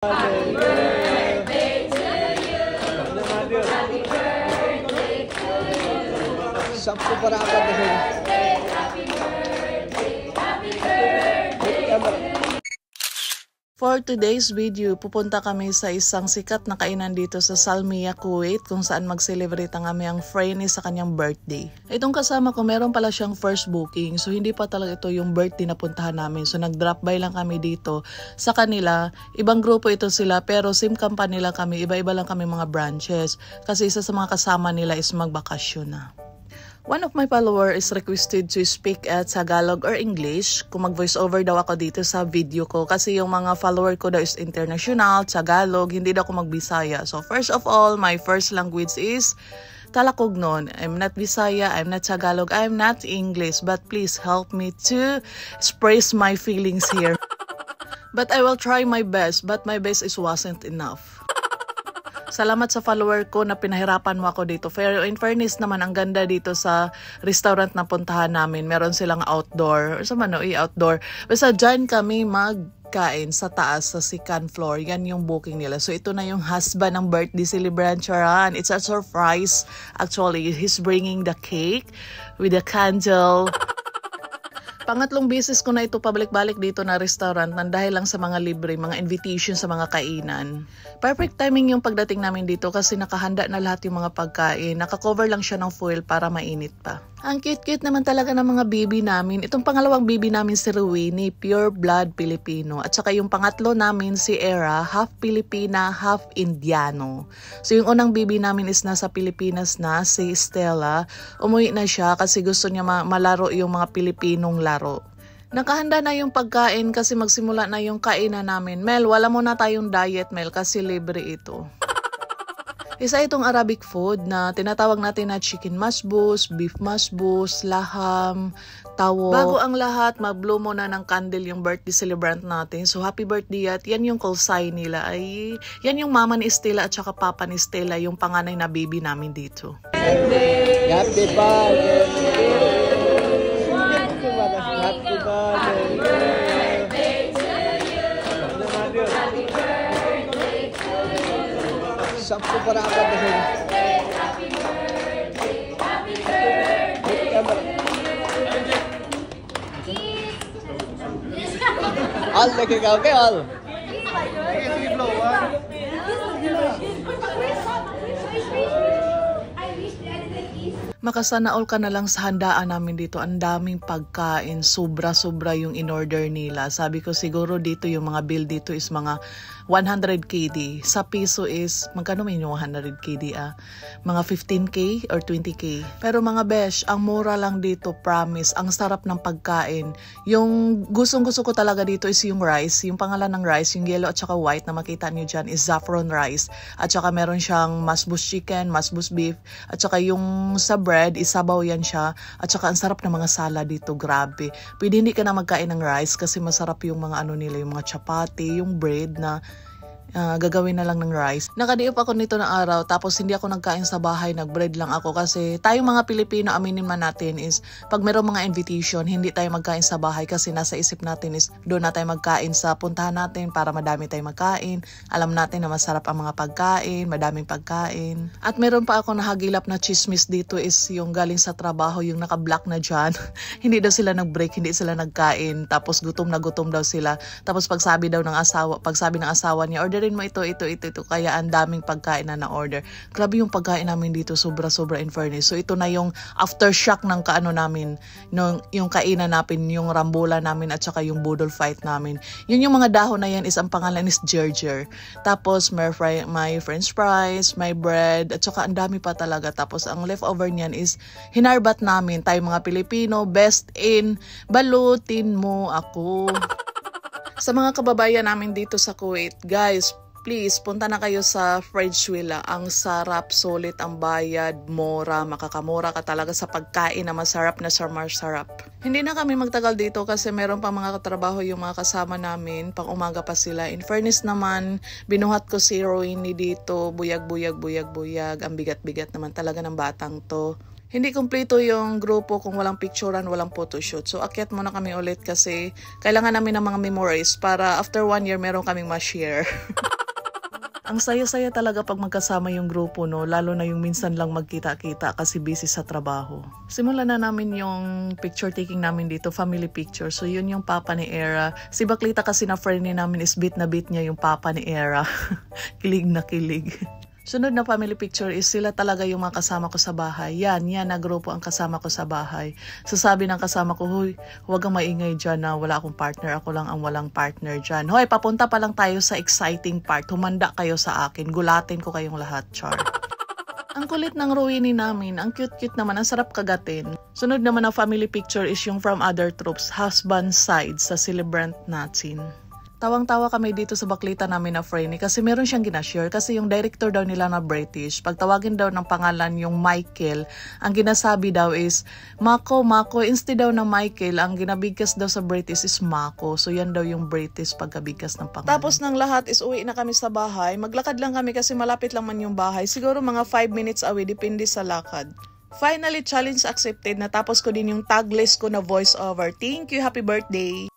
Happy birthday to you. Happy birthday to you. Sakto para agad na sila. Happy birthday. Happy birthday to you. For today's video, pupunta kami sa isang sikat na kainan dito sa Salmiya, Kuwait kung saan mag-celebrate ang aming friend sa kanyang birthday. Itong kasama ko, meron pala siyang first booking, so hindi pa talaga ito yung birthday na puntahan namin. So nag-drop by lang kami dito sa kanila. Ibang grupo ito sila pero same company lang kami, iba-iba lang kami mga branches kasi isa sa mga kasama nila is magbakasyon na. One of my followers is requested to speak at Tagalog or English kung mag-voice over daw ako dito sa video ko kasi yung mga follower ko daw is international, Tagalog, hindi daw ako mag-Bisaya. So first of all, my first language is Talakognon. I'm not Bisaya, I'm not Tagalog, I'm not English, but please help me to express my feelings here. But I will try my best, but my best is wasn't enough. Salamat sa follower ko na pinahirapan mo ako dito. Pero in fairness naman, ang ganda dito sa restaurant na puntahan namin. Meron silang outdoor. Or sa outdoor. Basta dyan kami magkain sa taas, sa second floor. Yan yung booking nila. So ito na yung husband ng birthday celebrant, Charan. It's a surprise. Actually, he's bringing the cake with the candle. Pangatlong beses ko na ito pabalik-balik dito na restaurant nang dahil lang sa mga libre, mga invitation sa mga kainan. Perfect timing yung pagdating namin dito kasi nakahanda na lahat yung mga pagkain. Nakakover lang siya ng foil para mainit pa. Ang cute-cute naman talaga ng mga baby namin. Itong pangalawang baby namin si Rowini, pure blood Filipino. At saka yung pangatlo namin si Era, half Filipina, half Indiano. So yung unang baby namin is nasa Pilipinas na, si Stella. Umuwi na siya kasi gusto niya malaro yung mga Pilipinong laro. Nakahanda na yung pagkain kasi magsimula na yung kainan namin. Mel, wala muna tayong diet, Mel, kasi libre ito. Isa itong Arabic food na tinatawag natin na chicken masbous, beef masbous, laham, tawo. Bago ang lahat, mag-blow muna ng candle yung birthday celebrant natin. So happy birthday at yan yung call sign nila. Ay, yan yung mama ni Stella at saka papa ni Stella, yung panganay na baby namin dito. Happy birthday. Happy birthday. Happy birthday to you. Happy birthday to you. Sakto para agad na sila. Happy birthday. Happy birthday to you. Al, nagkikaw kayo, Al. Makasana all ka na lang sa handaan namin dito. Ang daming pagkain. Sobra-sobra yung in-order nila. Sabi ko siguro dito yung mga bill dito is mga 100 KD. Sa piso is, magkano may yung 100 KD Mga 15K or 20K. Pero mga besh, ang mura lang dito, promise. Ang sarap ng pagkain. Yung gustong-gusto ko talaga dito is yung rice. Yung pangalan ng rice, yung yellow at saka white na makita nyo dyan is saffron rice. At saka meron siyang masbous chicken, masbous beef. At saka yung sa bread, isabaw yan siya. At saka ang sarap ng mga salad dito, grabe. Pwede hindi ka na magkain ng rice kasi masarap yung mga ano nila, yung mga chapati, yung bread na gagawin na lang ng rice. Nakadiop ako nito ng araw tapos hindi ako nagkain sa bahay, nagbread lang ako kasi tayong mga Pilipino, aminin man natin is pag mayroong mga invitation, hindi tayo magkain sa bahay kasi nasa isip natin is doon na tayo magkain sa puntahan natin para madami tayong magkain. Alam natin na masarap ang mga pagkain, madaming pagkain. At meron pa ako nahagilap na chismis dito is yung galing sa trabaho, yung naka-black na dyan. Hindi daw sila nag-break, hindi sila nagkain. Tapos gutom na gutom daw sila. Tapos pagsabi ng asawa niya, orderin mo ito. Kaya ang daming pagkain na na-order. Grabe yung pagkain namin dito, sobra-sobra in fairness. So ito na yung aftershock ng kaano namin, yung kainan namin, yung rambola namin at saka yung budol fight namin. Yun yung mga dahon na yan is ang pangalan is Gerger. Tapos may french fries, may bread, at saka ang dami pa talaga. Tapos ang leftover niyan is hinarbat namin. Tayo mga Pilipino, best in balutin mo ako. Sa mga kababayan namin dito sa Kuwait, guys, please, punta na kayo sa Fredgewilla. Ang sarap, sulit ang bayad, mura, makakamura ka talaga sa pagkain na masarap na sarap. Hindi na kami magtagal dito kasi meron pa mga katrabaho yung mga kasama namin, pang umaga pa sila. In fairness naman, binuhat ko si Rowini dito, buyag. Ang bigat-bigat naman talaga ng batang to. Hindi kumpleto yung grupo kung walang picturean, walang photoshoot. So, akyat muna kami ulit kasi kailangan namin ng mga memories para after 1 year meron kaming ma-share. Ang saya-saya talaga pag magkasama yung grupo, no? Lalo na yung minsan lang magkita-kita kasi busy sa trabaho. Simulan na namin yung picture taking namin dito, family picture. So, yun yung papa ni Era. Si Baklita kasi na friend namin is bit na bit niya yung papa ni Era. Kilig na kilig. Sunod na family picture is sila talaga yung mga kasama ko sa bahay. Yan na grupo ang kasama ko sa bahay. Sasabi ng kasama ko, huy, huwag kang maingay dyan na wala akong partner. Ako lang ang walang partner dyan. Hoy, papunta pa lang tayo sa exciting part. Humanda kayo sa akin. Gulatin ko kayong lahat, char. Ang kulit ng Rowini namin. Ang cute-cute naman. Ang sarap kagatin. Sunod naman na family picture is yung from other troops. Husband side sa celebrant natin. Tawang-tawa kami dito sa Baklita namin na Franny kasi meron siyang ginashare kasi yung director daw nila na British, pag tawagin daw ng pangalan yung Michael, ang ginasabi daw is Mako, instead daw ng Michael, ang ginabigkas daw sa British is Mako. So yan daw yung British pagkabigkas ng pangalan. Tapos ng lahat is uwi na kami sa bahay. Maglakad lang kami kasi malapit lang man yung bahay. Siguro mga 5 minutes away, depende sa lakad. Finally, challenge accepted. Natapos ko din yung tag list ko na voice over. Thank you, happy birthday!